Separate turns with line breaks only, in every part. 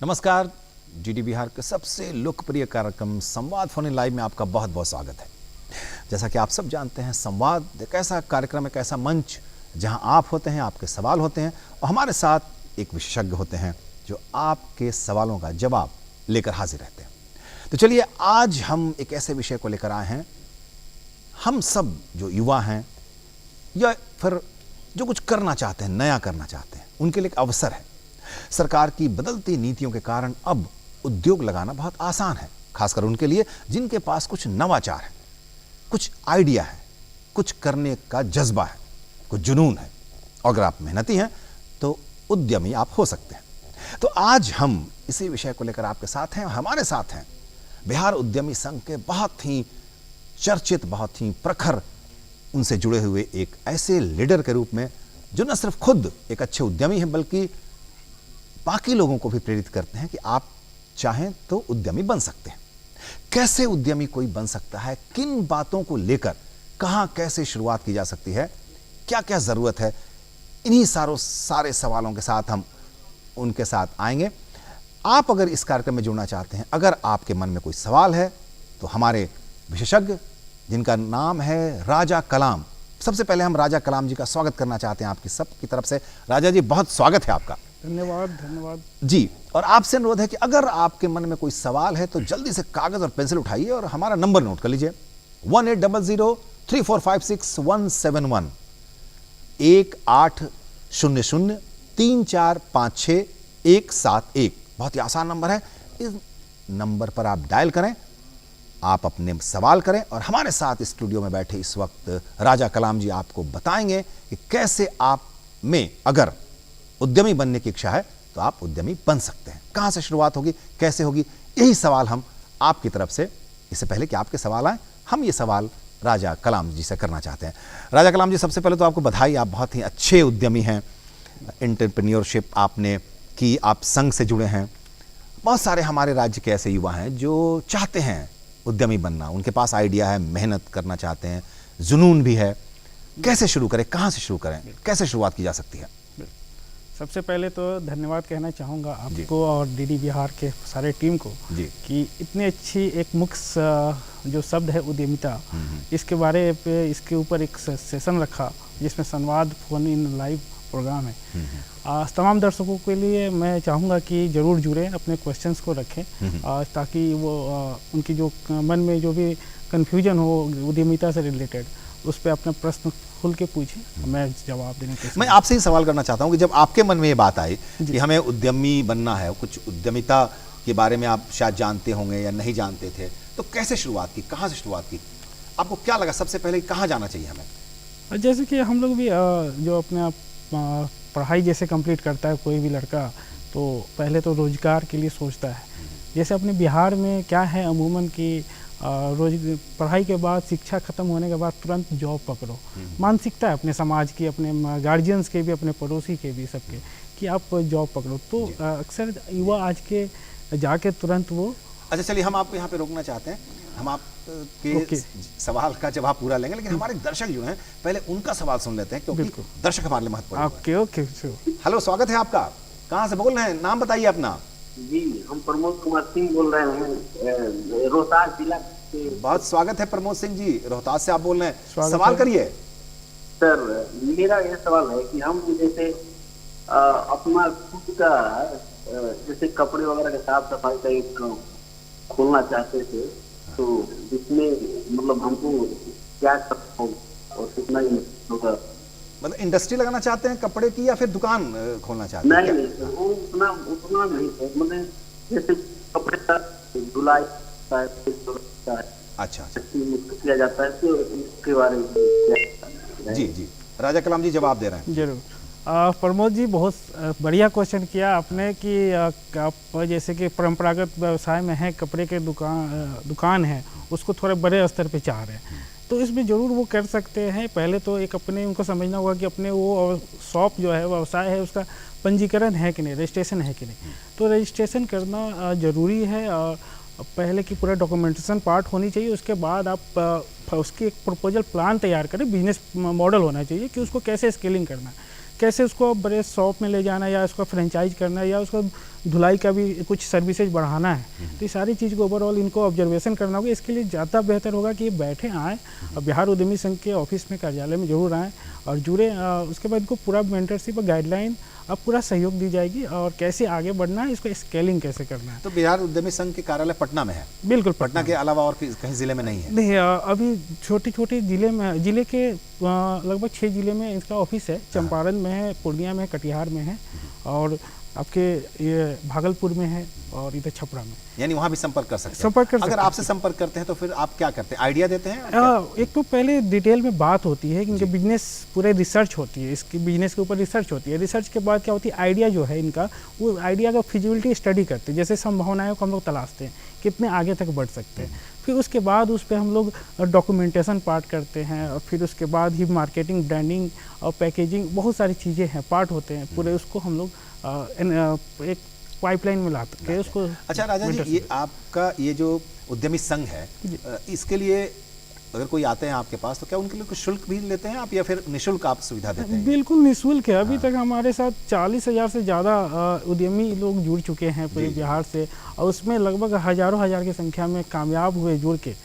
नमस्कार। डीडी बिहार के सबसे लोकप्रिय कार्यक्रम संवाद फोन इन लाइव में आपका बहुत बहुत स्वागत है। जैसा कि आप सब जानते हैं, संवाद एक ऐसा कार्यक्रम, एक ऐसा मंच जहां आप होते हैं, आपके सवाल होते हैं और हमारे साथ एक विशेषज्ञ होते हैं जो आपके सवालों का जवाब लेकर हाजिर रहते हैं। तो चलिए, आज हम एक ऐसे विषय को लेकर आए हैं। हम सब जो युवा हैं या फिर जो कुछ करना चाहते हैं, नया करना चाहते हैं, उनके लिए एक अवसर है। सरकार की बदलती नीतियों के कारण अब उद्योग लगाना बहुत आसान है, खासकर उनके लिए जिनके पास कुछ नवाचार है, कुछ आइडिया है, कुछ करने का जज्बा है, कुछ जुनून है। और अगर आप मेहनती हैं तो उद्यमी आप हो सकते हैं। तो आज हम इसी विषय को लेकर आपके साथ हैं। हमारे साथ हैं बिहार उद्यमी संघ के बहुत ही चर्चित, बहुत ही प्रखर, उनसे जुड़े हुए एक ऐसे लीडर के रूप में जो न सिर्फ खुद एक अच्छे उद्यमी हैं बल्कि बाकी लोगों को भी प्रेरित करते हैं कि आप चाहें तो उद्यमी बन सकते हैं। कैसे उद्यमी कोई बन सकता है, किन बातों को लेकर कहां कैसे शुरुआत की जा सकती है, क्या क्या जरूरत है, इन्हीं सारे सवालों के साथ हम उनके साथ आएंगे। आप अगर इस कार्यक्रम में जुड़ना चाहते हैं, अगर आपके मन में कोई सवाल है तो हमारे विशेषज्ञ जिनका नाम है राजा कलाम, सबसे पहले हम राजा कलाम जी का स्वागत करना चाहते हैं आपकी सबकी तरफ से। राजा जी, बहुत स्वागत है आपका।
धन्यवाद
जी। और आपसे अनुरोध है कि अगर आपके मन में कोई सवाल है तो जल्दी से कागज और पेंसिल उठाइए और हमारा नंबर नोट कर लीजिए 1800-3456-171 1800-3456-171। बहुत ही आसान नंबर है। इस नंबर पर आप डायल करें, आप अपने सवाल करें और हमारे साथ स्टूडियो में बैठे इस वक्त राजा कलाम जी आपको बताएंगे कि कैसे आप में अगर उद्यमी बनने की इच्छा है तो आप उद्यमी बन सकते हैं। कहां से शुरुआत होगी, कैसे होगी, यही सवाल हम आपकी तरफ से, इससे पहले कि आपके सवाल आए, हम ये सवाल राजा कलाम जी से करना चाहते हैं। राजा कलाम जी, सबसे पहले तो आपको बधाई, आप बहुत ही अच्छे उद्यमी हैं। एंटरप्रेन्योरशिप आपने की, आप संघ से जुड़े हैं। बहुत सारे हमारे राज्य के ऐसे युवा हैं जो चाहते हैं उद्यमी बनना, उनके पास आइडिया है, मेहनत करना चाहते हैं, जुनून भी है। कैसे शुरू करें, कहां से शुरू करें, कैसे शुरुआत की जा सकती है?
सबसे पहले तो धन्यवाद कहना चाहूँगा आपको और डीडी बिहार के सारे टीम को कि इतनी अच्छी एक मुख्य जो शब्द है उद्यमिता, इसके बारे पे इसके ऊपर एक सेशन रखा जिसमें संवाद फोन इन लाइव प्रोग्राम है। तमाम दर्शकों के लिए मैं चाहूँगा कि ज़रूर जुड़ें, अपने क्वेश्चंस को रखें ताकि वो उनकी जो मन में जो भी कन्फ्यूजन हो उद्यमिता से रिलेटेड, उस पर अपना प्रश्न खुल के पूछे, मैं जवाब देने के।
मैं आपसे ही सवाल करना चाहता हूं कि जब आपके मन में ये बात आई कि हमें उद्यमी बनना है, कुछ उद्यमिता के बारे में आप शायद जानते होंगे या नहीं जानते थे, तो कैसे शुरुआत की, कहां से शुरुआत की, आपको क्या लगा सबसे पहले कहां जाना चाहिए हमें?
जैसे कि हम लोग भी जो अपने पढ़ाई जैसे कंप्लीट करता है कोई भी लड़का, तो पहले तो रोजगार के लिए सोचता है। जैसे अपने बिहार में क्या है अमूमन कि पढ़ाई के बाद, शिक्षा खत्म होने के बाद तुरंत जॉब पकड़ो। मानसिकता है अपने समाज की, अपने गार्जियंस के भी, अपने पड़ोसी के भी, सबके, कि आप जॉब पकड़ो। तो अक्सर युवा आज के जाके तुरंत वो।
अच्छा, चलिए, हम आपको यहाँ पे रोकना चाहते हैं। हम आपके सवाल का जवाब पूरा लेंगे, लेकिन हमारे दर्शक जो हैं पहले उनका सवाल सुन लेते हैं क्योंकि दर्शक हमारे लिए महत्वपूर्ण।
ओके।
हेलो, स्वागत है आपका। कहाँ से बोल रहे हैं, नाम बताइए अपना।
जी, हम प्रमोद कुमार सिंह बोल रहे हैं, रोहतास जिला से।
बहुत स्वागत है प्रमोद सिंह जी, रोहतास से आप बोल रहे हैं, सवाल करिए।
सर, मेरा यह सवाल है कि हम जैसे अपना खुद का जैसे कपड़े वगैरह के साफ सफाई का एक खोलना चाहते थे, तो जिसमें मतलब हमको क्या और कितना होगा?
मतलब इंडस्ट्री लगाना चाहते हैं कपड़े की या फिर दुकान खोलना चाहते हैं?
नहीं, वो उतना नहीं है, मतलब जैसे कपड़े का धुलाई
अच्छा
किया जाता है, तो इसके बारे में।
जी, राजा कलाम जी जवाब दे रहे हैं।
जरूर। प्रमोद जी, बहुत बढ़िया क्वेश्चन किया आपने कि आप जैसे कि परंपरागत व्यवसाय में है, कपड़े के दुकान है, उसको थोड़े बड़े स्तर पे चाह रहे हैं, तो इसमें ज़रूर वो कर सकते हैं। पहले तो एक अपने उनको समझना होगा कि अपने वो शॉप जो है, व्यवसाय है, उसका पंजीकरण है कि नहीं, रजिस्ट्रेशन है कि नहीं। तो रजिस्ट्रेशन करना ज़रूरी है। पहले की पूरा डॉक्यूमेंटेशन पार्ट होनी चाहिए, उसके बाद आप उसकी एक प्रपोजल प्लान तैयार करें, बिजनेस मॉडल होना चाहिए कि उसको कैसे स्केलिंग करना है, कैसे उसको बड़े शॉप में ले जाना है, या उसको फ्रेंचाइज करना है, या उसको धुलाई का भी कुछ सर्विसेज बढ़ाना है, तो ये सारी चीज़ को ओवरऑल इनको ऑब्जर्वेशन करना होगा। इसके लिए ज़्यादा बेहतर होगा कि ये बैठे आएँ और बिहार उद्यमी संघ के ऑफिस में, कार्यालय में जरूर आएँ और जुड़े। उसके बाद इनको पूरा मेंटरशिप और गाइडलाइन अब पूरा सहयोग दी जाएगी और कैसे आगे बढ़ना है, इसको स्केलिंग कैसे करना है।
तो बिहार उद्यमी संघ के कार्यालय पटना में है?
बिल्कुल,
पटना के अलावा और कहीं जिले में नहीं है?
नहीं, अभी छोटे छोटे जिले के लगभग 6 जिले में इसका ऑफिस है। चंपारण में है, पूर्णिया में है, कटिहार में है और आपके ये भागलपुर में है और इधर छपरा में।
यानी वहाँ भी संपर्क कर सकते हैं?
संपर्क कर सकते हैं।
अगर आपसे संपर्क करते हैं तो फिर आप क्या करते हैं, आइडिया देते हैं?
एक तो पहले डिटेल में बात होती है कि इनके बिजनेस पूरे रिसर्च होती है, इसकी बिजनेस के ऊपर रिसर्च होती है। रिसर्च के बाद क्या होती है, आइडिया जो है इनका, वो आइडिया का फिजिबिलिटी स्टडी करते हैं। जैसे संभावनाओं को हम लोग तलाशते हैं, कितने आगे तक बढ़ सकते हैं। फिर उसके बाद उस पर हम लोग डॉक्यूमेंटेशन पार्ट करते हैं और फिर उसके बाद ही मार्केटिंग, ब्रांडिंग और पैकेजिंग, बहुत सारी चीज़ें हैं, पार्ट होते हैं पूरे। उसको हम लोग एक पाइपलाइन में लाते हैं उसको।
अच्छा राजा जी, ये आपका ये जो उद्यमी संघ है, इसके लिए अगर कोई आते हैं आपके पास तो क्या उनके लिए कुछ शुल्क भी लेते हैं आप या फिर निःशुल्क आप सुविधा देते हैं?
बिल्कुल निःशुल्क है। अभी तक हमारे साथ 40,000 से ज़्यादा उद्यमी लोग जुड़ चुके हैं पूरे बिहार से और उसमें लगभग हज़ारों हज़ार की संख्या में कामयाब हुए जुड़ के।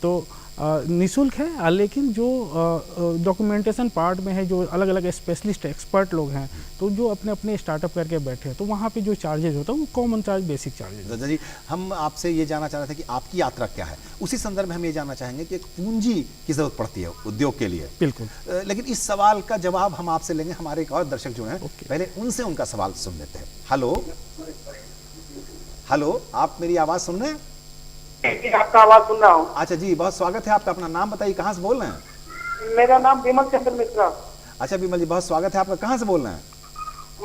तो निःशुल्क है, लेकिन जो डॉक्यूमेंटेशन पार्ट में है, जो अलग अलग स्पेशलिस्ट एक्सपर्ट लोग हैं, तो जो अपने अपने स्टार्टअप करके बैठे हैं, तो वहाँ पे जो चार्जेज होता है वो कॉमन चार्ज, बेसिक चार्जेज।
राजा जी, हम आपसे ये जानना चाह रहे थे कि आपकी यात्रा क्या है। उसी संदर्भ में हम ये जानना चाहेंगे कि एक पूंजी की जरूरत पड़ती है उद्योग के लिए।
बिल्कुल।
लेकिन इस सवाल का जवाब हम आपसे लेंगे, हमारे एक और दर्शक जो हैं, पहले उनसे उनका सवाल सुन लेते हैं। हेलो हेलो, आप मेरी आवाज़ सुन रहे हैं?
आपका आवाज सुन रहा हूँ।
अच्छा जी, बहुत स्वागत है आपका। अपना नाम बताइए, कहाँ से बोल रहे हैं?
मेरा नाम विमल चंद्र मिश्रा।
अच्छा विमल जी, बहुत स्वागत है आपका। कहाँ से बोल रहे हैं?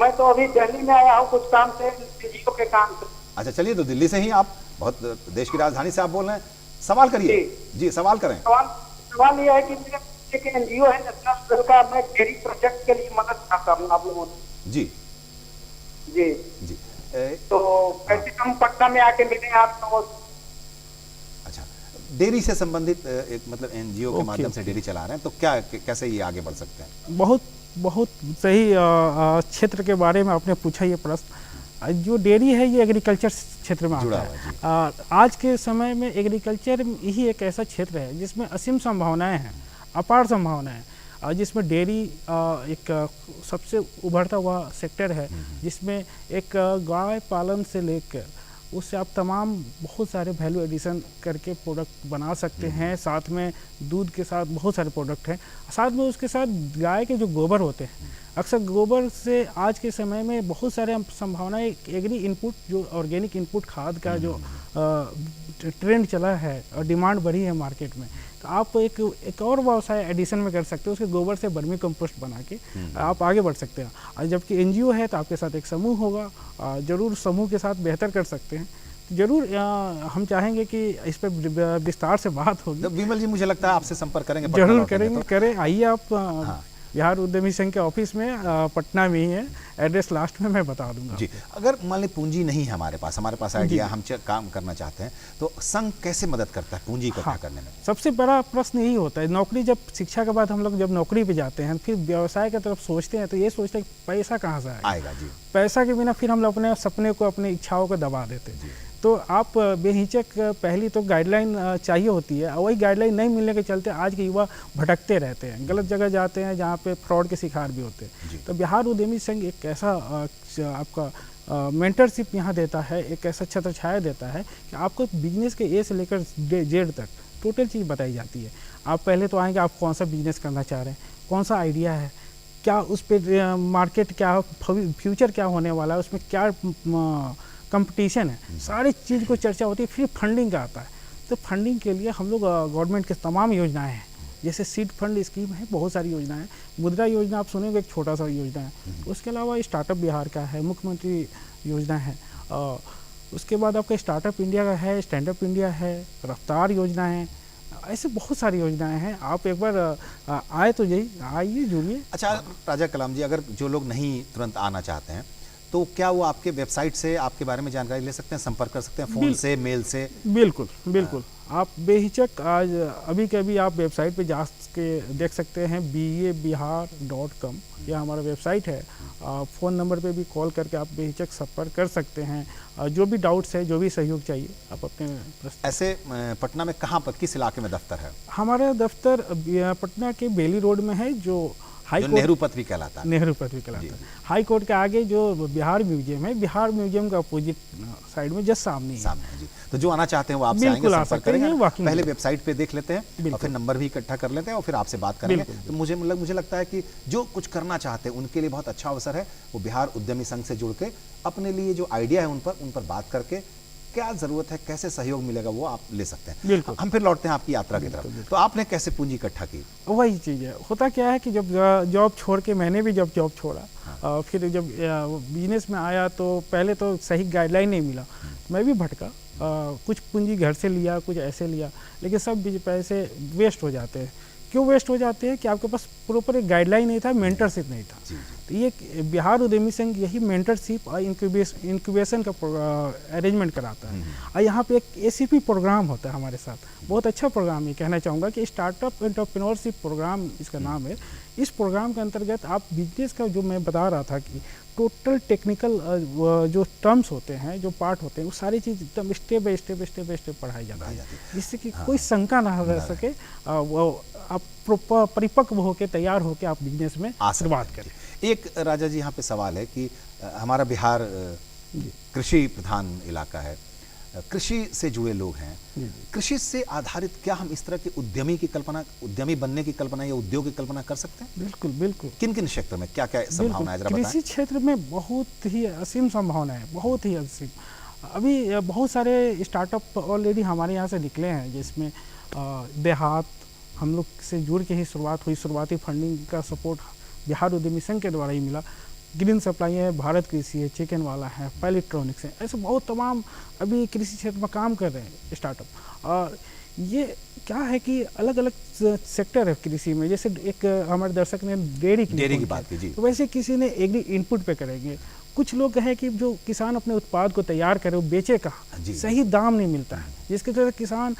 मैं तो अभी दिल्ली में आया हूँ कुछ काम से, एनजीओ के काम से।
अच्छा चलिए, तो दिल्ली से ही आप, बहुत देश की राजधानी से आप बोल रहे हैं। सवाल करिए जी, सवाल करें।
सवाल ये है कि मेरे एनजीओ है नेशनल लेवल का, मैं डेयरी प्रोजेक्ट के लिए मदद चाहता हूँ आप लोगों से।
जी
जी
जी।
तो कैसे हम पटना में आके मिले आप तो?
अच्छा, डेयरी से संबंधित एक मतलब एनजीओ के माध्यम से डेयरी चला रहे हैं, तो क्या कैसे ये आगे बढ़ सकते हैं?
बहुत सही क्षेत्र के बारे में आपने पूछा ये प्रश्न। जो डेयरी है ये एग्रीकल्चर क्षेत्र में आता है। आज के समय में एग्रीकल्चर ही एक ऐसा क्षेत्र है जिसमें असीम संभावनाएं हैं, अपार संभावनाएं हैं, और जिसमें डेयरी एक सबसे उभरता हुआ सेक्टर है, जिसमें एक गाय पालन से लेकर उससे आप तमाम बहुत सारे वैल्यू एडिशन करके प्रोडक्ट बना सकते हैं। साथ में दूध के साथ बहुत सारे प्रोडक्ट हैं, साथ में उसके साथ गाय के जो गोबर होते हैं, अक्सर गोबर से आज के समय में बहुत सारे संभावनाएं, एग्री इनपुट, जो ऑर्गेनिक इनपुट खाद का जो ट्रेंड चला है और डिमांड बढ़ी है मार्केट में, तो आप एक और व्यवसाय एडिशन में कर सकते हो। उसके गोबर से वर्मी कंपोस्ट बना के आप आगे बढ़ सकते हैं। और जबकि एनजीओ है तो आपके साथ एक समूह होगा, जरूर समूह के साथ बेहतर कर सकते हैं। जरूर हम चाहेंगे कि इस पर विस्तार से बात होगी।
तो विमल जी, मुझे लगता है आपसे संपर्क करेंगे।
जरूर करेंगे, करें। आइए आप बिहार उद्यमी संघ के ऑफिस में, पटना में ही है, एड्रेस लास्ट में मैं बता दूंगा
जी। अगर मान ली पूंजी नहीं है हमारे पास आइडिया, हम काम करना चाहते हैं, तो संघ कैसे मदद करता है पूंजी इकट्ठा करने में?
सबसे बड़ा प्रश्न यही होता है। नौकरी, जब शिक्षा के बाद हम लोग जब नौकरी पे जाते हैं, फिर व्यवसाय की तरफ सोचते हैं, तो ये सोचते हैं कि पैसा कहाँ से आएगा। जी। पैसा के बिना फिर हम लोग अपने सपने को, अपनी इच्छाओं को दबा देते हैं। तो आप बेहिचक, पहली तो गाइडलाइन चाहिए होती है, और वही गाइडलाइन नहीं मिलने के चलते आज के युवा भटकते रहते हैं, गलत जगह जाते हैं, जहाँ पे फ्रॉड के शिकार भी होते हैं। तो बिहार उद्यमी संघ एक ऐसा आपका मेंटरशिप यहाँ देता है, एक ऐसा छत्र छाया देता है कि आपको बिजनेस के ए से लेकर जेड तक टोटल चीज़ बताई जाती है। आप पहले तो आएंगे, आप कौन सा बिजनेस करना चाह रहे हैं, कौन सा आइडिया है, क्या उस पर मार्केट, क्या फ्यूचर क्या होने वाला है, उसमें क्या कंपटीशन है, सारी चीज़ को चर्चा होती है। फिर फंडिंग का आता है, तो फंडिंग के लिए हम लोग गवर्नमेंट के तमाम योजनाएं हैं, जैसे सीड फंड स्कीम है, बहुत सारी योजनाएं हैं। मुद्रा योजना आप सुनेंगे, एक छोटा सा योजना है। उसके अलावा स्टार्टअप बिहार का है, मुख्यमंत्री योजना है। उसके बाद आपका स्टार्टअप इंडिया का है, स्टैंड अप इंडिया है, रफ्तार योजना है, ऐसे बहुत सारी योजनाएं हैं। आप एक बार आए तो आइए, जुड़िए।
अच्छा राजा कलाम जी, अगर जो लोग नहीं तुरंत आना चाहते हैं, तो क्या वो आपके वेबसाइट से आपके बारे में जानकारी ले सकते हैं, संपर्क कर सकते हैं, फोन से, मेल से?
बिल्कुल बिल्कुल। आप बेहिचक आज अभी के अभी आप वेबसाइट पे जा के देख सकते हैं BABihar.com, यह हमारा वेबसाइट है। फ़ोन नंबर पे भी कॉल करके आप बेहिचक संपर्क कर सकते हैं। जो भी डाउट्स है, जो भी सहयोग चाहिए, आप अपने प्रश्न।
ऐसे पटना में कहाँ पर, किस इलाके में दफ्तर है?
हमारा दफ्तर पटना के बेली रोड में है, जो हाई
जो
कोर्ट,
नेहरू पथ भी कहलाता है।
नेहरू पथ भी कहलाता है। हाई कोर्ट के आगे जो बिहार म्यूजियम है, बिहार म्यूजियम का अपोजिट साइड में जस्ट सामने ही है।
सामने है जी। तो जो आना चाहते हैं वो आपसे आएंगे,
बिल्कुल आ
संपर्क
सकते हैं,
करेंगे।
walking
पहले
में।
वेबसाइट पे देख लेते हैं और फिर नंबर भी इकट्ठा कर लेते हैं और फिर आपसे बात करेंगे। तो मुझे लगता है कि जो कुछ करना चाहते हैं उनके लिए बहुत अच्छा अवसर है। वो बिहार उद्यमी संघ से जुड़ के अपने लिए जो आइडिया है उन पर बात करके क्या जरूरत है, कैसे सहयोग मिलेगा, वो आप ले सकते हैं।
बिल्कुल।
हम फिर लौटते हैं आपकी यात्रा की तरफ। तो आपने कैसे पूंजी इकट्ठा की?
वही चीज़ है। होता क्या है कि जब जॉब छोड़ के, मैंने भी जब जॉब छोड़ा, फिर जब बिजनेस में आया तो पहले तो सही गाइडलाइन नहीं मिला, मैं भी भटका। कुछ पूंजी घर से लिया, कुछ ऐसे लिया, लेकिन सब पैसे वेस्ट हो जाते हैं। क्यों वेस्ट हो जाते हैं कि आपके पास प्रॉपर एक गाइडलाइन नहीं था, मेंटरशिप नहीं था। तो ये बिहार उद्यमी संघ यही मेंटरशिप और इंक्यूबेशन का अरेंजमेंट कराता है। और यहाँ पे एक ACP प्रोग्राम होता है हमारे साथ, बहुत अच्छा प्रोग्राम। ये कहना चाहूँगा कि स्टार्टअप एंटरप्रेन्योरशिप प्रोग्राम इसका नाम है। इस प्रोग्राम के अंतर्गत आप बिजनेस का, जो मैं बता रहा था कि टोटल टेक्निकल जो टर्म्स होते हैं, जो पार्ट होते हैं, वो सारी चीज़ एकदम स्टेप बाय स्टेप पढ़ाई जाती है, जिससे कि कोई शंका ना रह सके। वो आप परिपक्व होकर, तैयार होकर आप बिजनेस में शुरुआत करें।
एक राजा जी यहाँ पे सवाल है कि हमारा बिहार कृषि प्रधान इलाका है, कृषि से जुड़े लोग हैं। कृषि से आधारित क्या हम इस तरह के उद्यमी बनने की कल्पना या उद्योग की कल्पना कर सकते हैं?
बिल्कुल बिल्कुल।
किन किन क्षेत्र में क्या क्या संभावना है, जरा बताएं।
कृषि क्षेत्र में बहुत ही असीम संभावना है, बहुत ही असीम। अभी बहुत सारे स्टार्टअप ऑलरेडी हमारे यहाँ से निकले हैं, जिसमें देहात हम लोग से जुड़ के ही शुरुआत हुई। शुरुआती फंडिंग का सपोर्ट बिहार उद्यमी संघ के द्वारा ही मिला। ग्रीन सप्लाई है, भारत कृषि है, चिकन वाला है, इलेक्ट्रॉनिक्स है, ऐसे बहुत तमाम अभी कृषि क्षेत्र में काम कर रहे हैं स्टार्टअप। और ये क्या है कि अलग अलग सेक्टर है कृषि में। जैसे एक हमारे दर्शक ने डेयरी की बात की, तो वैसे किसी ने एग्री इनपुट पे करेंगे। कुछ लोग है कि जो किसान अपने उत्पाद को तैयार करे, वो बेचे कहाँ, सही दाम नहीं मिलता है, जिसके वजह से किसान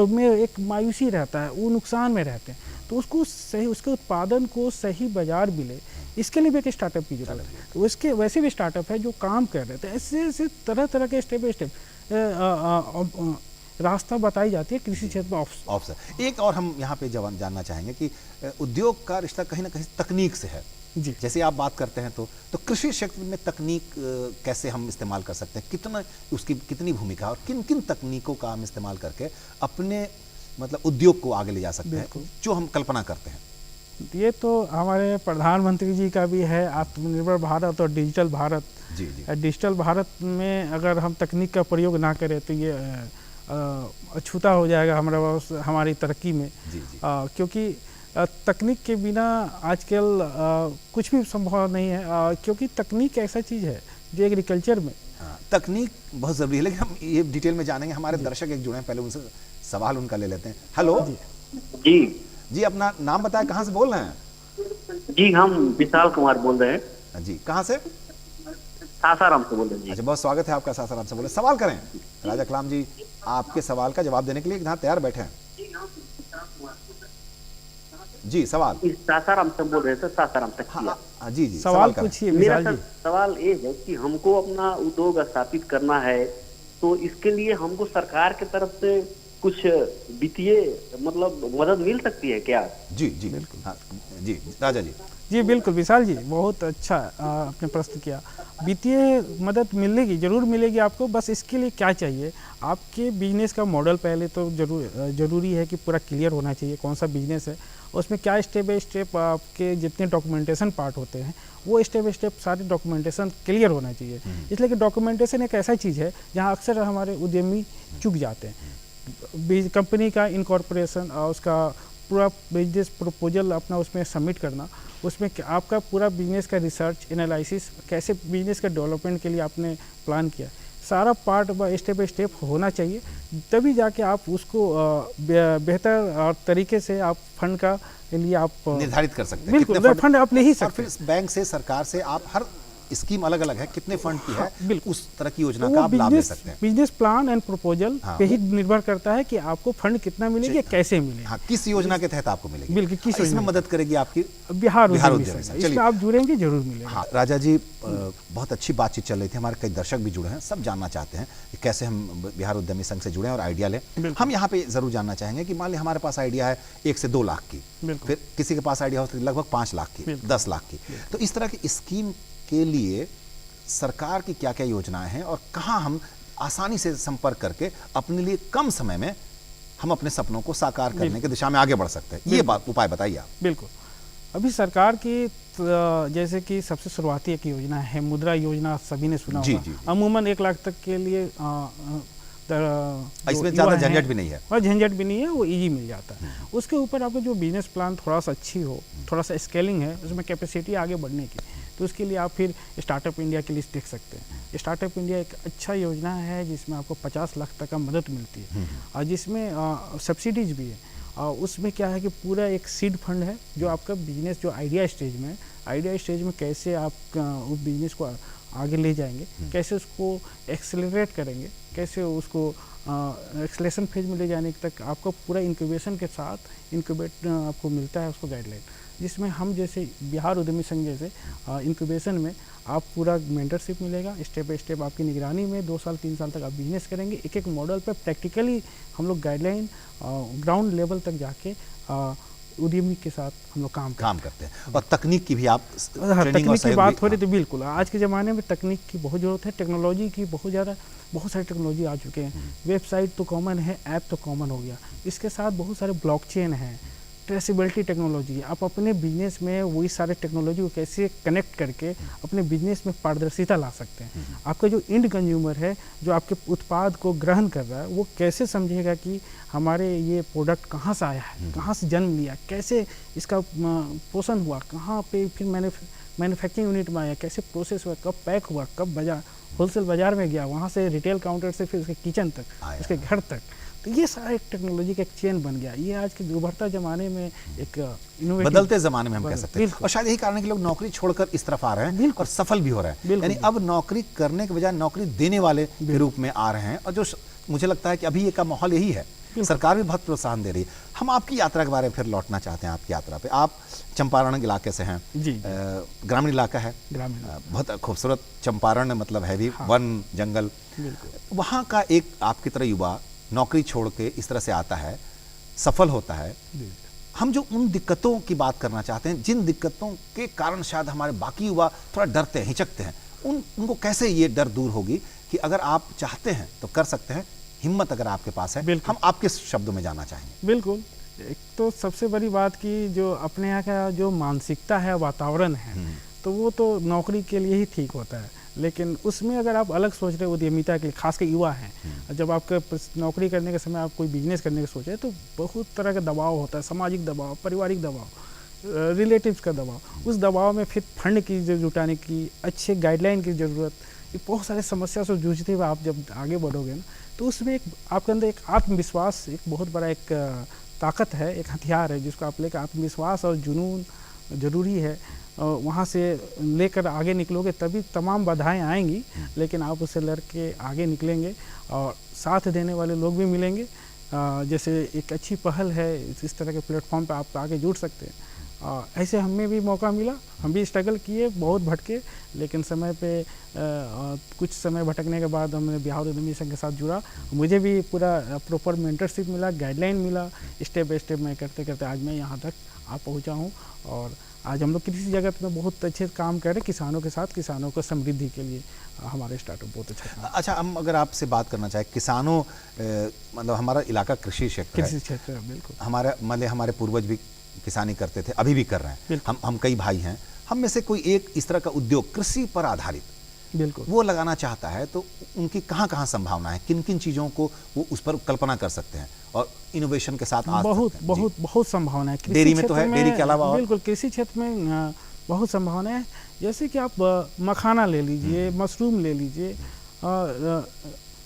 में एक मायूसी रहता है, वो नुकसान में रहते हैं। तो उसको सही, उसके उत्पादन को सही बाजार मिले, इसके लिए भी एक स्टार्टअप की जरूरत है। तो उसके वैसे भी स्टार्टअप है जो काम कर रहे थे। ऐसे तरह तरह के स्टेप बाय स्टेप रास्ता बताई जाती है कृषि क्षेत्र में
ऑफिसर। एक और हम यहाँ पे जानना चाहेंगे कि उद्योग का रिश्ता कहीं ना कहीं तकनीक से है
जी।
जैसे आप बात करते हैं तो कृषि क्षेत्र में तकनीक कैसे हम इस्तेमाल कर सकते हैं, कितना उसकी कितनी भूमिका और किन किन तकनीकों का हम इस्तेमाल करके अपने मतलब उद्योग को आगे ले जा सकते हैं, जो हम कल्पना करते हैं।
ये तो हमारे प्रधानमंत्री जी का भी है, आत्मनिर्भर भारत और डिजिटल भारत।
जी।
डिजिटल भारत में अगर हम तकनीक का प्रयोग ना करें तो ये अछूता हो जाएगा हमारी तरक्की में। क्योंकि तकनीक के बिना आजकल कुछ भी संभव नहीं है। क्योंकि तकनीक ऐसा चीज़ है जो एग्रीकल्चर में
तकनीक बहुत ज़रूरी है। लेकिन हम ये डिटेल में जानेंगे, हमारे दर्शक एक जुड़े हैं, पहले उनसे सवाल उनका ले लेते हैं। हेलो जी, अपना नाम बताएं, कहाँ से बोल रहे हैं?
जी, हम विशाल कुमार बोल रहे हैं।
जी, कहाँ से?
सासाराम से बोल रहे हैं जी।
अच्छा, बहुत स्वागत है आपका, सासाराम से बोले। सवाल करें। राजा कलाम जी आपके सवाल का जवाब देने के लिए यहाँ तैयार बैठे हैं। जी, सवाल।
सासाराम से बोल रहे हैं सर, सासाराम तक।
हाँ जी,
सवाल पूछिए।
मेरा सवाल ये है कि हमको अपना उद्योग स्थापित करना है, तो इसके लिए हमको सरकार की तरफ से कुछ वित्तीय मतलब मदद मिल सकती है क्या?
जी बिल्कुल। हाँ जी, राजा जी।
बिल्कुल विशाल जी, बहुत अच्छा आपने प्रश्न किया। वित्तीय मदद मिलेगी, जरूर मिलेगी आपको। बस इसके लिए क्या चाहिए, आपके बिजनेस का मॉडल पहले तो जरूरी है कि पूरा क्लियर होना चाहिए कौन सा बिजनेस है, उसमें क्या स्टेप बाय स्टेप आपके जितने डॉक्यूमेंटेशन पार्ट होते हैं वो स्टेप बाय स्टेप सारे डॉक्यूमेंटेशन क्लियर होना चाहिए। इसलिए कि डॉक्यूमेंटेशन एक ऐसा चीज़ है जहाँ अक्सर हमारे उद्यमी चूक जाते हैं। कंपनी का इनकॉर्पोरेशन और उसका पूरा बिजनेस प्रपोजल अपना उसमें सबमिट करना, उसमें आपका पूरा बिजनेस का रिसर्च एनालिसिस, कैसे बिजनेस का डेवलपमेंट के लिए आपने प्लान किया, सारा पार्ट स्टेप बाय स्टेप होना चाहिए। तभी जाके आप उसको बेहतर और तरीके से आप फंड का लिए आप
निर्धारित कर सकते हैं।
बिल्कुल, फंड आप ले ही सकते हैं।
और फिर बैंक से, सरकार से आप हर स्कीम अलग अलग है, कितने फंड की है,
बिल्कुल।
उस तरह की योजना
तो
का
वो
आप लाभ ले सकते हैं।
बिजनेस प्लान एंड प्रपोजल
हाँ।
पे ही निर्भर करता है कि आपको फंड कितना मिलेगा, कैसे मिलेगा।
हाँ, किस योजना के तहत आपको मिलेगी,
बिल्कुल, किस
इसमें
योजना
मदद करेगी आपकी
बिहार
बिहार
उद्यमी
उद्यमी
संघ।
संघ। चलिए।
इसमें आप जुड़ेंगे जरूर मिलेगा।
हाँ राजा जी, बहुत अच्छी बातचीत चल रही थी, हमारे कई दर्शक भी जुड़े हैं, सब जानना चाहते हैं कि कैसे हम बिहार उद्यमी संघ से जुड़ें और आइडिया लें। हम यहाँ पे जरूर जानना चाहेंगे कि मान ली हमारे पास आइडिया है 1 से 2 लाख की, फिर किसी के पास आइडिया हो तो लगभग 5 लाख की, 10 लाख की, तो इस तरह की स्कीम के लिए सरकार की क्या क्या योजनाएं हैं और कहाँ हम आसानी से संपर्क करके अपने लिए कम समय में हम अपने सपनों को साकार करने की दिशा में आगे बढ़ सकते हैं, ये बात उपाय बताइए आप।
बिल्कुल। अभी सरकार की जैसे कि सबसे शुरुआती एक योजना है मुद्रा योजना, सभी ने सुना होगा। अमूमन 1 लाख तक के लिए
इसमें ज़्यादा झंझट भी नहीं है,
और झंझट भी नहीं है, वो इजी मिल जाता है। उसके ऊपर आपका जो बिजनेस प्लान थोड़ा सा अच्छी हो, थोड़ा सा स्केलिंग है, उसमें कैपेसिटी आगे बढ़ने की, तो उसके लिए आप फिर स्टार्टअप इंडिया की लिस्ट देख सकते हैं। स्टार्टअप इंडिया एक अच्छा योजना है जिसमें आपको 50 लाख तक का मदद मिलती है और जिसमें सब्सिडीज भी है। उसमें क्या है कि पूरा एक सीड फंड है जो आपका बिजनेस जो आइडिया स्टेज में कैसे आप उस बिजनेस को आगे ले जाएंगे, कैसे उसको एक्सेलरेट करेंगे, कैसे उसको एक्सलेशन फेज में ले जाने तक आपको पूरा इंक्यूबेशन के साथ आपको मिलता है उसको गाइडलाइन, जिसमें हम जैसे बिहार उद्यमी संघ जैसे इंक्यूबेशन में आप पूरा मेंटरशिप मिलेगा, स्टेप बाय स्टेप आपकी निगरानी में 2 साल 3 साल तक आप बिजनेस करेंगे। एक एक मॉडल पे प्रैक्टिकली हम लोग गाइडलाइन ग्राउंड लेवल तक जाके उद्यमी के साथ हम लोग काम करते हैं।
और तकनीक की भी आप
तकनीक की बात हो रही थी, बिल्कुल आज के ज़माने में तकनीक की बहुत ज़रूरत है, टेक्नोलॉजी की बहुत सारी टेक्नोलॉजी आ चुके हैं। वेबसाइट तो कॉमन है, ऐप तो कॉमन हो गया, इसके साथ बहुत सारे ब्लॉकचेन हैं, ट्रेसिबिलिटी टेक्नोलॉजी। आप अपने बिजनेस में वही सारे टेक्नोलॉजी को कैसे कनेक्ट करके अपने बिजनेस में पारदर्शिता ला सकते हैं। आपका जो इंड कंज्यूमर है, जो आपके उत्पाद को ग्रहण कर रहा है, वो कैसे समझेगा कि हमारे ये प्रोडक्ट कहाँ से आया है, कहाँ से जन्म लिया, कैसे इसका पोषण हुआ, कहाँ पे फिर मैन्युफैक्चरिंग यूनिट में आया, कैसे प्रोसेस हुआ, कब पैक हुआ, कब बाजार होलसेल बाजार में गया, वहाँ से रिटेल काउंटर से फिर उसके किचन तक, उसके घर तक। तो ये सारा एक टेक्नोलॉजी का एक चेन बन गया। ये आज के उभरता जमाने में एक
बदलते जमाने में हम कह सकते हैं, और शायद यही कारण है कि लोग नौकरी छोड़कर इस तरफ आ रहे हैं और सफल भी हो रहे हैं। यानी अब नौकरी करने के बजाय नौकरी देने वाले के रूप में आ रहे हैं, और जो मुझे लगता है कि अभी का माहौल यही है, सरकार भी बहुत प्रोत्साहन दे रही है। हम आपकी यात्रा के बारे में फिर लौटना चाहते हैं। आपकी यात्रा पे आप चंपारण इलाके से हैं, ग्रामीण इलाका है, बहुत खूबसूरत चंपारण, मतलब है भी वन जंगल। वहाँ का एक आपकी तरह युवा नौकरी छोड़ के इस तरह से आता है, सफल होता है। हम जो उन दिक्कतों की बात करना चाहते हैं, जिन दिक्कतों के कारण शायद हमारे बाकी युवा थोड़ा डरते हैं, हिचकते हैं, उनको कैसे ये डर दूर होगी कि अगर आप चाहते हैं तो कर सकते हैं, हिम्मत अगर आपके पास है, हम आपके शब्दों में जानना चाहेंगे।
बिल्कुल। एक तो सबसे बड़ी बात कि जो अपने यहाँ का जो मानसिकता है, वातावरण है, तो वो तो नौकरी के लिए ही ठीक होता है, लेकिन उसमें अगर आप अलग सोच रहे हो उद्यमिता के लिए, खासकर युवा हैं, जब आपके नौकरी करने के समय आप कोई बिजनेस करने की सोच रहे तो बहुत तरह का दबाव होता है, सामाजिक दबाव, पारिवारिक दबाव, रिलेटिव्स का दबाव। उस दबाव में फिर फंड की जुटाने की, अच्छे गाइडलाइन की ज़रूरत, ये बहुत सारे समस्या से जूझते हुए आप जब आगे बढ़ोगे ना, तो उसमें एक आपके अंदर एक आत्मविश्वास, एक बहुत बड़ा एक ताकत है, एक हथियार है जिसको आप लेकर, आत्मविश्वास और जुनून ज़रूरी है। वहाँ से लेकर आगे निकलोगे तभी तमाम बाधाएं आएंगी, लेकिन आप उससे लड़ के आगे निकलेंगे और साथ देने वाले लोग भी मिलेंगे। जैसे एक अच्छी पहल है, इस तरह के प्लेटफॉर्म पे आप आगे जुड़ सकते हैं। ऐसे हमें भी मौका मिला, हम भी स्ट्रगल किए, बहुत भटके, लेकिन समय पे कुछ समय भटकने के बाद हमने बिहार उद्यमी संघ के साथ जुड़ा। मुझे भी पूरा प्रॉपर मेंटरशिप मिला, गाइडलाइन मिला, स्टेप बाय स्टेप मैं करते करते आज मैं यहाँ तक आ पहुँचा हूँ। और आज हम लोग किसी जगत में बहुत अच्छे काम कर रहे हैं किसानों के साथ, किसानों को समृद्धि के लिए हमारे स्टार्टअप बहुत अच्छा।
अच्छा, हम अगर आपसे बात करना चाहें, किसानों मतलब हमारा इलाका कृषि क्षेत्र
है, बिल्कुल।
हमारे पूर्वज भी किसानी करते थे, अभी भी कर रहे हैं। हम कई भाई हैं, हम में से कोई एक इस तरह का उद्योग कृषि पर आधारित
बिल्कुल
वो लगाना चाहता है, तो उनकी कहाँ कहाँ संभावना है, किन किन चीज़ों को वो उस पर कल्पना कर सकते हैं और इनोवेशन के साथ आ
बहुत संभावना है।
डेयरी में तो है, डेयरी के अलावा
बिल्कुल कृषि क्षेत्र में बहुत संभावना है। जैसे कि आप मखाना ले लीजिए, मशरूम ले लीजिए,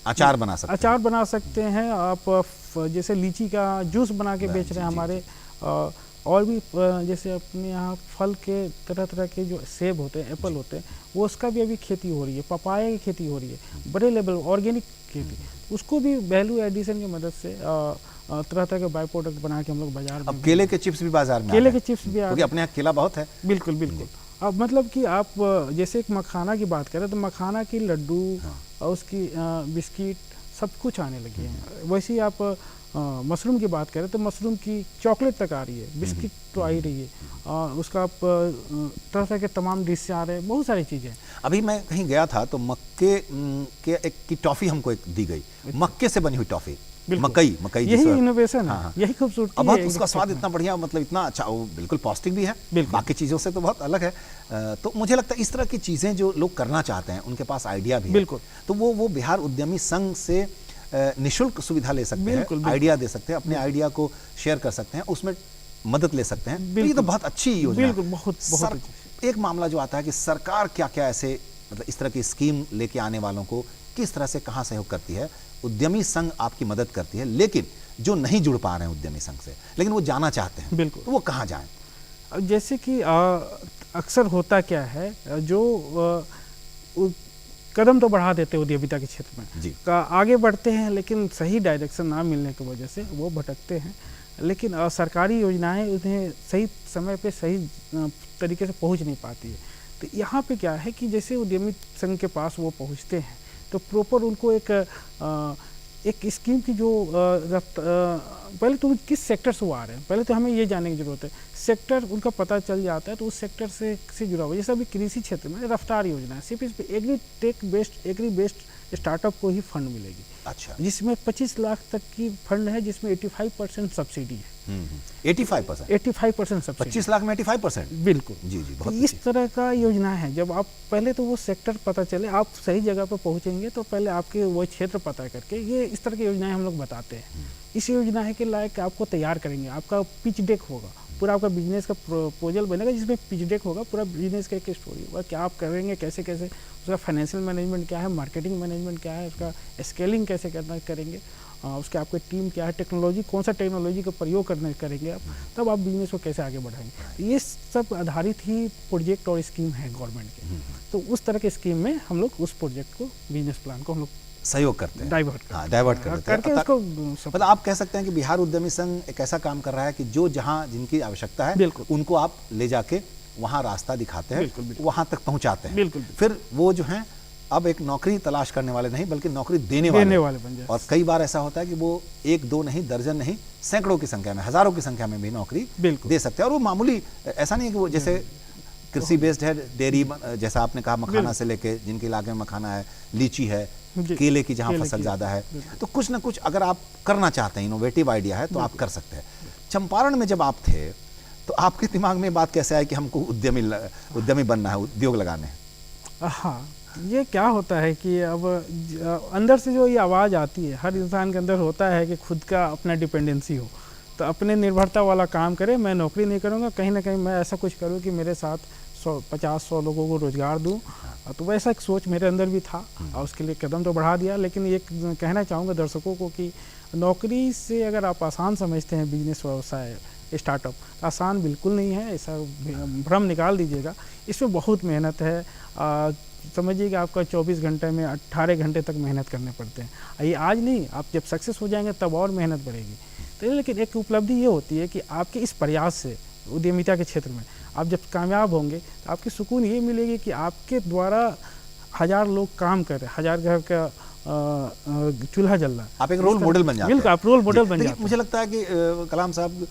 अचार बना सकते हैं
आप। जैसे लीची का जूस बना के बेच रहे हैं हमारे और भी जैसे अपने यहाँ फल के तरह तरह के जो सेब होते हैं, एप्पल होते हैं, वो उसका भी अभी खेती हो रही है, पपाया की खेती हो रही है, बड़े लेवल ऑर्गेनिक खेती, उसको भी वैल्यू एडिशन की मदद से तरह तरह के बाई प्रोडक्ट बना के हम लोग बाजार में।
अब केले के चिप्स भी बाजार में
केले के चिप्स भी
क्योंकि अपने यहाँ केला बहुत है।
बिल्कुल बिल्कुल। अब मतलब कि आप जैसे एक मखाना की बात करें तो मखाना की लड्डू और उसकी बिस्किट सब कुछ आने लगे हैं। वैसे ही आप मशरूम की बात करें तो मशरूम की चॉकलेट तक आ रही है, बिस्किट तो आ ही रही है, उसका आप तरह तरह के तमाम डिश आ रहे हैं, बहुत सारी चीज़ें।
अभी मैं कहीं गया था तो मक्के के एक की टॉफ़ी हमको एक दी गई, मक्के से बनी हुई टॉफ़ी, मकई
यही इनोवेशन है।
हाँ।
यही खूबसूरती
अब बहुत
है।
उसका स्वाद इतना बढ़िया, मतलब इतना अच्छा, वो बिल्कुल पौष्टिक भी है, बाकी चीज़ों से तो बहुत अलग है। तो मुझे लगता है इस तरह की चीज़ें जो लोग करना चाहते हैं, उनके पास आइडिया भी है,
बिल्कुल,
तो वो बिहार उद्यमी संघ से निःशुल्क सुविधा ले सकते हैं, आइडिया दे सकते हैं, अपने आइडिया को शेयर कर सकते हैं, उसमें मदद ले सकते हैं। तो ये तो बहुत अच्छी योजना है।
बहुत
एक मामला जो आता है कि सरकार क्या क्या ऐसे मतलब इस तरह की स्कीम लेके आने वालों को किस तरह से कहाँ सहयोग करती है। उद्यमी संघ आपकी मदद करती है, लेकिन जो नहीं जुड़ पा रहे हैं उद्यमी संघ से, लेकिन वो जाना चाहते हैं,
बिल्कुल,
तो वो कहाँ जाएं?
जैसे कि अक्सर होता क्या है, जो कदम तो बढ़ा देते हैं उद्यमिता के क्षेत्र में, आगे बढ़ते हैं, लेकिन सही डायरेक्शन ना मिलने की वजह से वो भटकते हैं। लेकिन सरकारी योजनाएं उन्हें सही समय पे सही तरीके से पहुंच नहीं पाती है। तो यहाँ पे क्या है कि जैसे उद्यमी संघ के पास वो पहुँचते हैं तो प्रॉपर उनको एक स्कीम की जो पहले तो किस सेक्टर से वो आ रहे हैं, पहले तो हमें ये जानने की ज़रूरत है। सेक्टर उनका पता चल जाता है तो उस सेक्टर से जुड़ा हुआ, जैसे अभी कृषि क्षेत्र में रफ्तार योजना है, सिर्फ इस पर एग्री बेस्ड स्टार्टअप को ही फंड मिलेगी।
अच्छा,
जिसमें 25 लाख तक की फंड है, जिसमें 85% सब्सिडी है।
85%
सब्सिडी,
25 लाख में 85%।
बिल्कुल
जी, बहुत
इस तरह का योजना है। जब आप पहले तो वो सेक्टर पता चले, आप सही जगह पर पहुंचेंगे तो पहले आपके वो क्षेत्र पता करके ये इस तरह की योजनाएं हम लोग बताते हैं। इस योजना है के लायक आपको तैयार करेंगे, आपका पिच डेक होगा, पूरा आपका बिजनेस का प्रपोजल बनेगा, जिसमें पिच डेक होगा, पूरा बिजनेस का एक स्टोरी होगा, क्या आप करेंगे, कैसे कैसे, उसका फाइनेंशियल मैनेजमेंट क्या है, मार्केटिंग मैनेजमेंट क्या है, उसका स्केलिंग कैसे करेंगे, उसके आपकी टीम क्या है, टेक्नोलॉजी कौन सा टेक्नोलॉजी का प्रयोग करेंगे आप, तब आप बिजनेस को कैसे आगे बढ़ाएंगे। ये सब आधारित ही प्रोजेक्ट और स्कीम है गवर्नमेंट के। तो उस तरह के स्कीम में हम लोग उस प्रोजेक्ट को, बिजनेस प्लान को हम लोग
सहयोग करते हैं,
डाइवर्ट
करते हैं।
उसको
मतलब आप कह सकते हैं कि बिहार उद्यमी संघ एक ऐसा काम कर रहा है कि जो जहां जिनकी आवश्यकता है उनको आप ले जाके वहां रास्ता दिखाते हैं, वहां तक पहुंचाते हैं। फिर वो जो हैं अब एक नौकरी तलाश करने वाले नहीं, बल्कि नौकरी देने वाले बन जाए। और कई बार ऐसा होता है कि वो एक दो नहीं, दर्जन नहीं, सैकड़ों की संख्या में, हजारों की संख्या में भी नौकरी दे सकते हैं। और वो मामूली ऐसा नहीं है कि वो जैसे कृषि बेस्ड है, डेयरी जैसा आपने कहा, मखाना से लेके, जिनके इलाके में मखाना है, लीची है, केले की जहाँ फसल ज़्यादा है, तो कुछ ना कुछ अगर आप करना चाहते हैं, इनोवेटिव आइडिया है, तो आप कर सकते हैं। चंपारण में जब आप थे तो आपके दिमाग में बात कैसे आई कि हमको उद्यमी बनना है, उद्योग लगाने हैं?
हाँ, ये क्या होता है कि अब अंदर से जो ये आवाज़ आती है, हर इंसान के अंदर होता है कि खुद का अपना डिपेंडेंसी हो, तो अपने निर्भरता वाला काम करे। मैं नौकरी नहीं करूँगा, कहीं ना कहीं मैं ऐसा कुछ करूँ कि मेरे साथ 50-100 लोगों को रोज़गार दूँ। तो वैसा एक सोच मेरे अंदर भी था और उसके लिए कदम तो बढ़ा दिया। लेकिन ये कहना चाहूँगा दर्शकों को कि नौकरी से अगर आप आसान समझते हैं बिजनेस व्यवसाय स्टार्टअप, आसान बिल्कुल नहीं है, ऐसा भ्रम निकाल दीजिएगा। इसमें बहुत मेहनत है। समझिए कि आपका 24 घंटे में 18 घंटे तक मेहनत करने पड़ते हैं। ये आज नहीं, आप जब सक्सेस हो जाएंगे तब और मेहनत बढ़ेगी। तो लेकिन एक उपलब्धि ये होती है कि आपके इस प्रयास से उद्यमिता के क्षेत्र में आप जब कामयाब होंगे तो आपकी सुकून ये मिलेगी कि आपके द्वारा 1000 लोग काम कर रहे हैं, 1000 घर का चूल्हा जल रहा है।
आप एक रोल मॉडल बन जाते हैं।
बिल्कुल, आप रोल मॉडल बन जाते हैं।
मुझे लगता है कि कलाम साहब,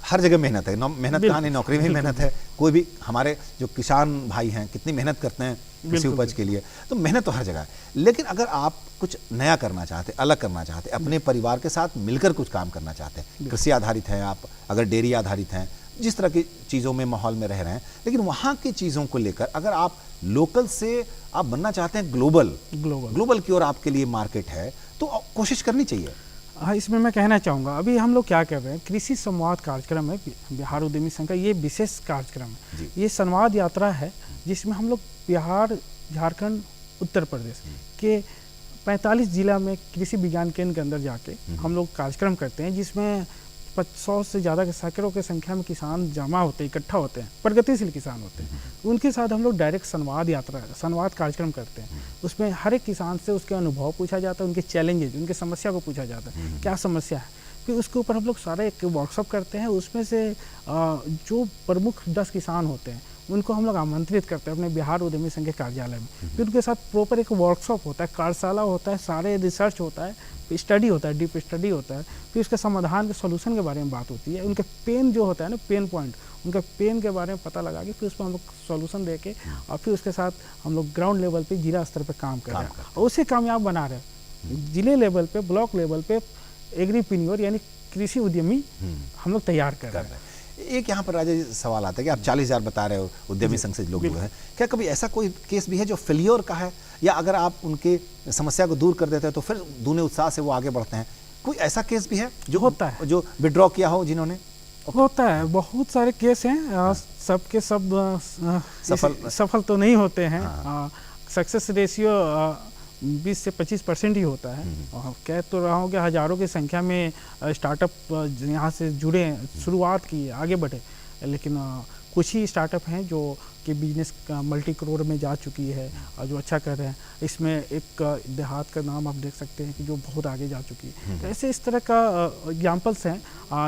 हर जगह मेहनत है, मेहनत कहाँ नहीं, नौकरी में मेहनत है। कोई भी हमारे जो किसान भाई हैं कितनी मेहनत करते हैं कृषि उपज के लिए, तो मेहनत तो हर जगह है। लेकिन अगर आप कुछ नया करना चाहते, अलग करना चाहते, अपने परिवार के साथ मिलकर कुछ काम करना चाहते हैं, कृषि आधारित हैं आप, अगर डेयरी आधारित हैं, जिस तरह की चीज़ों में माहौल में रह रहे हैं, लेकिन वहाँ की चीज़ों को लेकर अगर आप लोकल से आप बनना चाहते हैं ग्लोबल की ओर आपके लिए मार्केट है, तो कोशिश करनी चाहिए।
हाँ, इसमें मैं कहना चाहूँगा, अभी हम लोग क्या कर रहे हैं, कृषि संवाद कार्यक्रम है बिहार उद्यमी संघ का, ये विशेष कार्यक्रम है। ये संवाद यात्रा है जिसमें हम लोग बिहार, झारखंड, उत्तर प्रदेश के 45 जिला में कृषि विज्ञान केंद्र के अंदर जाके हम लोग कार्यक्रम करते हैं, जिसमें 100 से ज़्यादा के सैकड़ों की संख्या में किसान जमा होते हैं, इकट्ठा होते हैं, प्रगतिशील किसान होते हैं। उनके साथ हम लोग डायरेक्ट संवाद कार्यक्रम करते हैं। उसमें हर एक किसान से उसके अनुभव पूछा जाता है, उनके चैलेंजेज, उनकी समस्या को पूछा जाता है, क्या समस्या है। फिर उसके ऊपर हम लोग सारा एक वर्कशॉप करते हैं। उसमें से जो प्रमुख 10 किसान होते हैं उनको हम लोग आमंत्रित करते हैं अपने बिहार उद्यमी संघ के कार्यालय में। फिर उनके साथ प्रॉपर एक वर्कशॉप होता है, कार्यशाला होता है, सारे रिसर्च होता है, स्टडी होता है, डीप स्टडी होता है। फिर उसके समाधान के सॉल्यूशन के बारे में बात होती है। उनके पेन जो होता है ना, पेन पॉइंट, उनके पेन के बारे में पता लगा के फिर उस पर हम लोग सॉल्यूशन दे के और फिर उसके साथ हम लोग ग्राउंड लेवल पे, जिला स्तर पे काम कर रहे हैं और उसे कामयाब बना रहे हैं। जिले लेवल पे, ब्लॉक लेवल पे एग्रीप्रेन्योर यानी कृषि उद्यमी हम लोग तैयार कर रहे हैं।
एक यहाँ पर राजा जी सवाल आता है कि आप 40,000 बता रहे हो उद्यमी संघ से लोग जुड़े हैं, क्या कभी ऐसा कोई केस भी है जो फेलियर का है, या अगर आप उनके समस्या को दूर कर देते हैं तो फिर दूने उत्साह से वो आगे बढ़ते हैं? कोई ऐसा केस भी है जो
होता है,
जो विड्रॉ किया हो जिन्होंने?
होता है, बहुत सारे केस हैं। सबके सब सफल तो नहीं होते हैं। सक्सेस रेशियो 20 से 25% ही होता है। कह तो रहा हूँ कि हज़ारों की संख्या में स्टार्टअप यहाँ से जुड़े, शुरुआत की, आगे बढ़े, लेकिन कुछ ही स्टार्टअप हैं जो कि बिजनेस मल्टी करोड़ में जा चुकी है और जो अच्छा कर रहे हैं। इसमें एक देहात का नाम आप देख सकते हैं कि जो बहुत आगे जा चुकी है। तो ऐसे इस तरह का एग्जाम्पल्स हैं,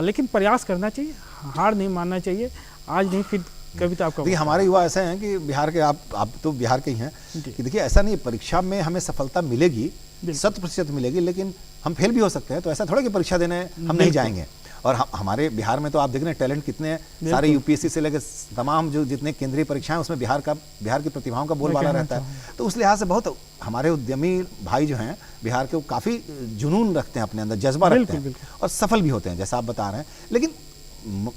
लेकिन प्रयास करना चाहिए, हार नहीं मानना चाहिए। आज नहीं फिर कभी तो आपका।
देखिए हमारे युवा ऐसे हैं कि बिहार के, आप तो बिहार के ही हैं, कि देखिए ऐसा नहीं, परीक्षा में हमें सफलता मिलेगी, 100% मिलेगी, लेकिन हम फेल भी हो सकते हैं। तो ऐसा थोड़ा कि परीक्षा देने हम नहीं जाएंगे। और हमारे बिहार में तो आप देख रहे हैं टैलेंट कितने हैं, सारे यूपीएससी से लेकर तमाम जो जितने केंद्रीय परीक्षाएं उसमें बिहार की प्रतिभाओं का बोलबाला रहता है। तो उस लिहाज से बहुत हमारे उद्यमी भाई जो हैं बिहार के, वो काफ़ी जुनून रखते हैं अपने अंदर, जज्बा रखते हैं और सफल भी होते हैं जैसा आप बता रहे हैं। लेकिन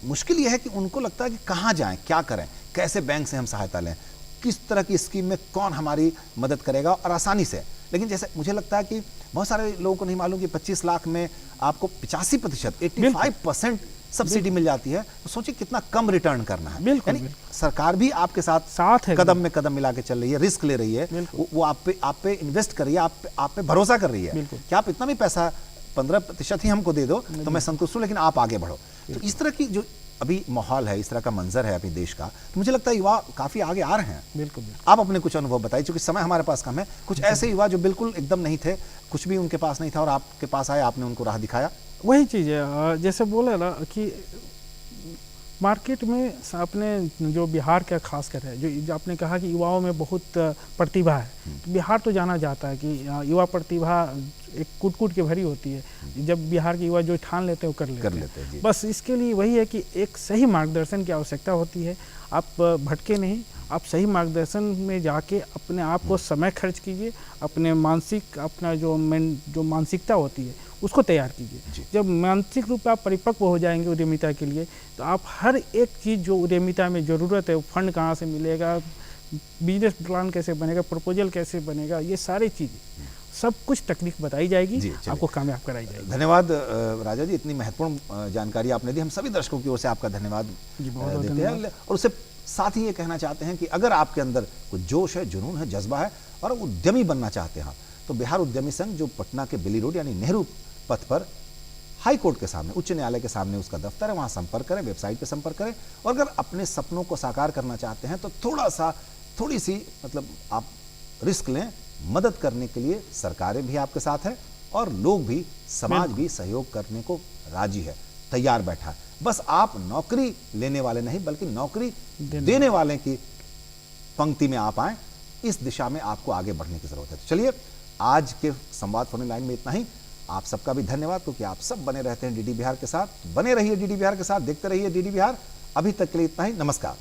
मुश्किल यह है कि उनको लगता है कि कहाँ जाएं, क्या करें, कैसे बैंक से हम सहायता लें, किस तरह की स्कीम में कौन हमारी मदद करेगा और आसानी से। लेकिन जैसे मुझे लगता है कि बहुत सारे लोगों को नहीं मालूम कि 25 लाख में आपको 85%, 85% सब्सिडी मिल जाती है। तो सोचिए कितना कम रिटर्न करना है। यानी सरकार भी आपके साथ है, कदम में कदम मिला के चल रही है, रिस्क ले रही है, वो आप पे इन्वेस्ट कर रही है, आप पे भरोसा कर रही है कि आप इतना भी पैसा 15% ही हमको दे दो तो मैं संतुष्ट हूँ, लेकिन आप आगे बढ़ो। तो इस तरह की जो अभी माहौल है, इस तरह का मंजर है अपने देश का, तो मुझे लगता है युवा काफी आगे आ रहे हैं।
बिल्कुल।
आप अपने कुछ अनुभव बताइए, क्योंकि समय हमारे पास कम है। कुछ ऐसे युवा जो बिल्कुल एकदम नहीं थे, कुछ भी उनके पास नहीं था और आपके पास आए, आपने उनको राह दिखाया।
वही चीज़ है, जैसे बोले ना कि मार्केट में अपने जो बिहार का खास कर है, जो आपने कहा कि युवाओं में बहुत प्रतिभा है, तो बिहार तो जाना जाता है कि युवा प्रतिभा एक कूट के भरी होती है। जब बिहार के युवा जो ठान लेते हैं वो कर लेते हैं। बस इसके लिए वही है कि एक सही मार्गदर्शन की आवश्यकता होती है। आप भटके नहीं, आप सही मार्गदर्शन में जाके अपने आप को समय खर्च कीजिए, अपने अपना जो मानसिकता होती है उसको तैयार कीजिए। जब मानसिक रूप से आप परिपक्व हो जाएंगे उद्यमिता के लिए, तो आप हर एक चीज़ जो उद्यमिता में ज़रूरत है, फंड कहाँ से मिलेगा, बिजनेस प्लान कैसे बनेगा, प्रपोजल कैसे बनेगा, ये सारी चीज़ें सब कुछ तकनीक बताई जाएगी, आपको कामयाब कराई जाएगी।
धन्यवाद राजा जी, इतनी महत्वपूर्ण जानकारी आपने दी। हम सभी दर्शकों की ओर से आपका धन्यवाद देते हैं। और उससे साथ ही ये कहना चाहते हैं कि अगर आपके अंदर कुछ जोश है, जुनून है, जज्बा है और उद्यमी बनना चाहते हैं, तो बिहार उद्यमी संघ जो पटना के बेली रोड यानी नेहरू पथ पर हाई कोर्ट के सामने, उच्च न्यायालय के सामने उसका दफ्तर है, वहाँ संपर्क करें, वेबसाइट पर संपर्क करें। और अगर अपने सपनों को साकार करना चाहते हैं तो थोड़ी सी मतलब आप रिस्क लें। मदद करने के लिए सरकारें भी आपके साथ हैं और लोग भी, समाज भी सहयोग करने को राजी है, तैयार बैठा है। बस आप नौकरी लेने वाले नहीं बल्कि नौकरी देने वाले की पंक्ति में आप आए। इस दिशा में आपको आगे बढ़ने की जरूरत है। तो चलिए, आज के संवाद फोन लाइन में इतना ही। आप सबका भी धन्यवाद, क्योंकि आप सब बने रहते हैं डीडी बिहार के साथ। बने रहिए डीडी बिहार के साथ, देखते रहिए डीडी बिहार। अभी तक के लिए इतना ही, नमस्कार।